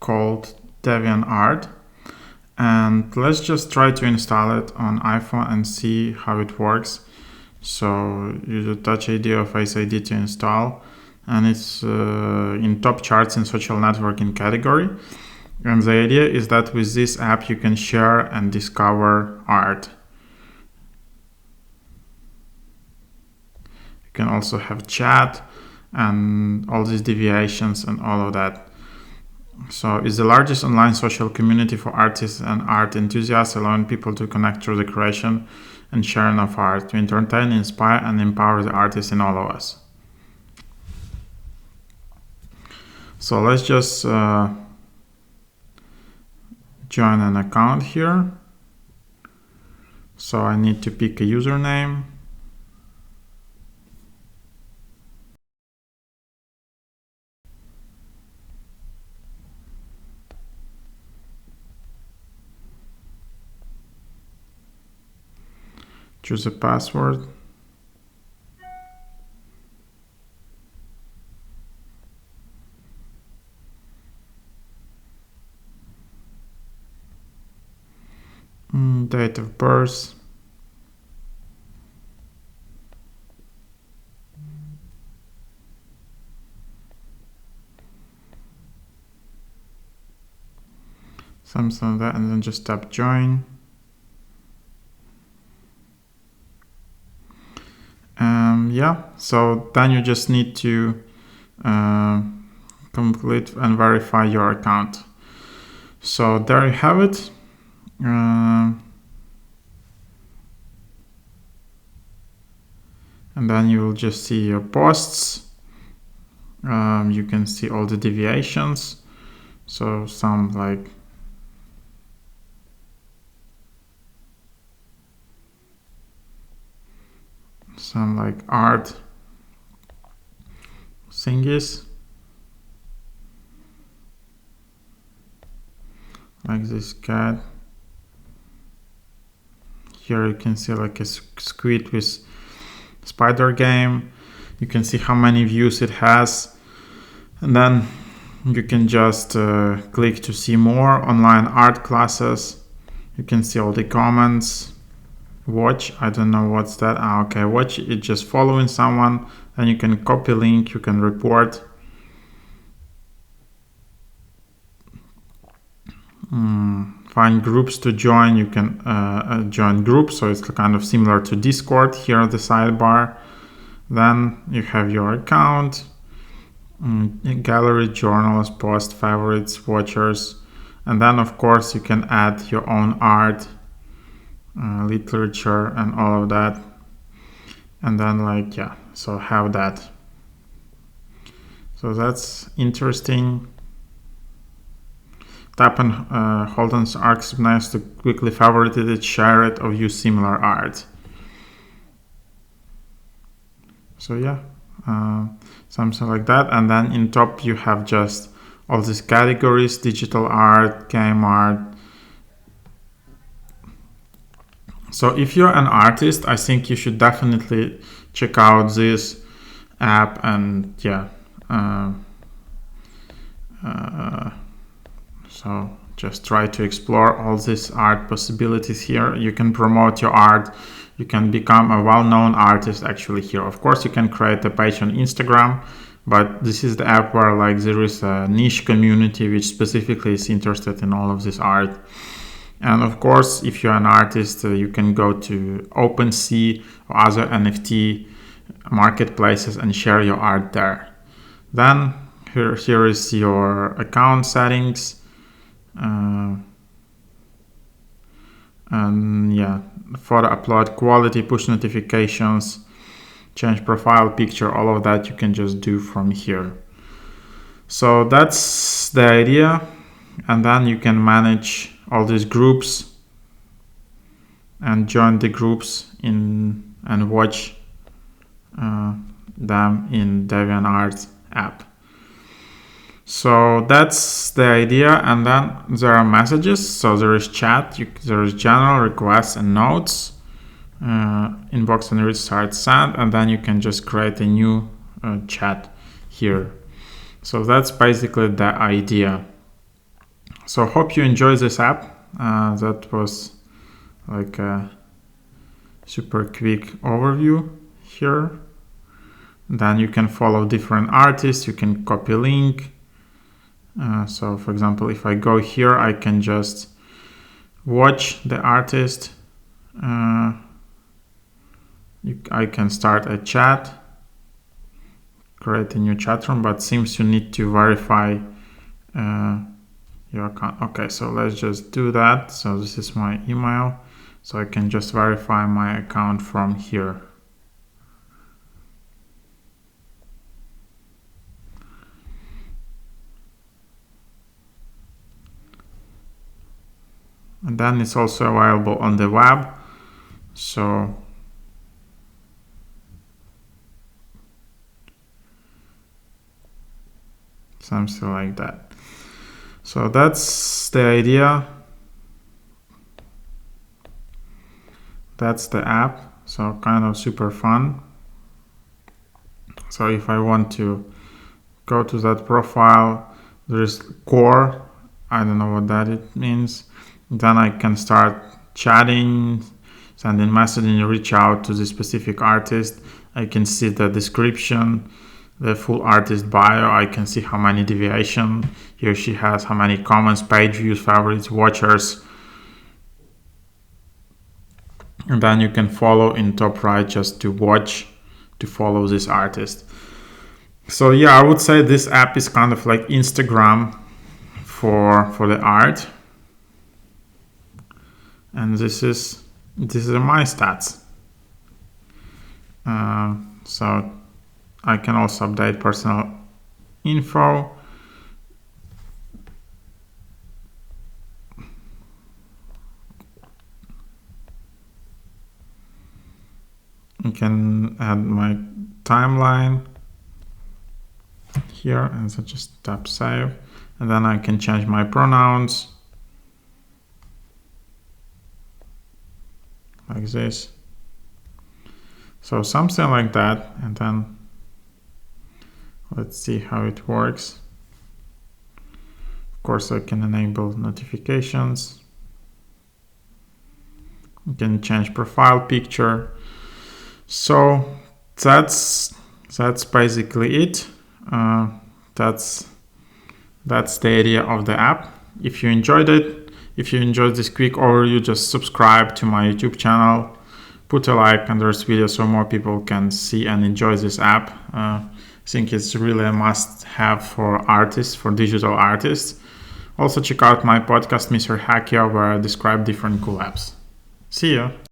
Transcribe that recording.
called DeviantArt, and let's just try to install it on iPhone and see how it works. So use the Touch ID or Face ID to install, and it's in top charts in social networking category. And the idea is that with this app you can share and discover art. You can also have chat and all these deviations and all of that. So it's the largest online social community for artists and art enthusiasts, allowing people to connect through the creation and sharing of art, to entertain, inspire, and empower the artists in all of us. So let's just join an account here. So I need to pick a username. Choose a password. Date of birth. Something like that, and then just tap join. Yeah, so then you just need to complete and verify your account. So there you have it. And then you will just see your posts. You can see all the deviations. So some like art thingies, like this cat. Here you can see like a squid with spider game. You can see how many views it has, and then you can just click to see more online art classes. You can see all the comments. Watch, I don't know what's that. Okay, watch it, just following someone. Then you can copy link, you can report. Find groups to join. You can join groups, so it's kind of similar to Discord here at the sidebar. Then you have your account, gallery, journals, post, favorites, watchers, and then of course you can add your own art, literature, and all of that. And then like, yeah, so have that. So that's interesting. Tap and hold on arcs nice to quickly favorite it, share it, or view similar art. So yeah, something like that. And then in top you have just all these categories: digital art, game art. So if you're an artist, I think you should definitely check out this app, and yeah, so just try to explore all these art possibilities here. You can promote your art. You can become a well-known artist actually here. Of course, you can create a page on Instagram, but this is the app where like there is a niche community which specifically is interested in all of this art. And of course, if you're an artist, you can go to OpenSea or other NFT marketplaces and share your art there. Then here is your account settings. And yeah, photo upload, quality, push notifications, change profile picture, all of that you can just do from here. So that's the idea. And then you can manage all these groups and join the groups in and watch them in DeviantArt app. So that's the idea. And then there are messages. So there is chat, there is general, requests, and notes, inbox and read, start, send, and then you can just create a new chat here. So that's basically the idea. So hope you enjoy this app. That was like a super quick overview here. Then you can follow different artists, you can copy link. So for example, if I go here, I can just watch the artist. I can start a chat, create a new chat room, but seems you need to verify your account. Okay, so let's just do that. So this is my email, so I can just verify my account from here. And then it's also available on the web. So something like that. So that's the idea. That's the app. So kind of super fun. So if I want to go to that profile, there is core. I don't know what that it means. Then I can start chatting, sending messaging, reach out to the specific artist. I can see the description, the full artist bio. I can see how many deviation he or she has, how many comments, page views, favorites, watchers. And then you can follow in top right just to watch, to follow this artist. So yeah, I would say this app is kind of like Instagram for the art. And this is my stats. So I can also update personal info. I can add my timeline here, and so just tap save, and then I can change my pronouns like this. So something like that, and then let's see how it works. Of course, I can enable notifications. You can change profile picture. So that's basically it. That's the idea of the app. If you enjoyed it, if you enjoyed this quick overview, just subscribe to my YouTube channel, put a like under this video so more people can see and enjoy this app. I think it's really a must-have for artists, for digital artists. Also check out my podcast, Mr. Hackio, where I describe different cool apps. See ya!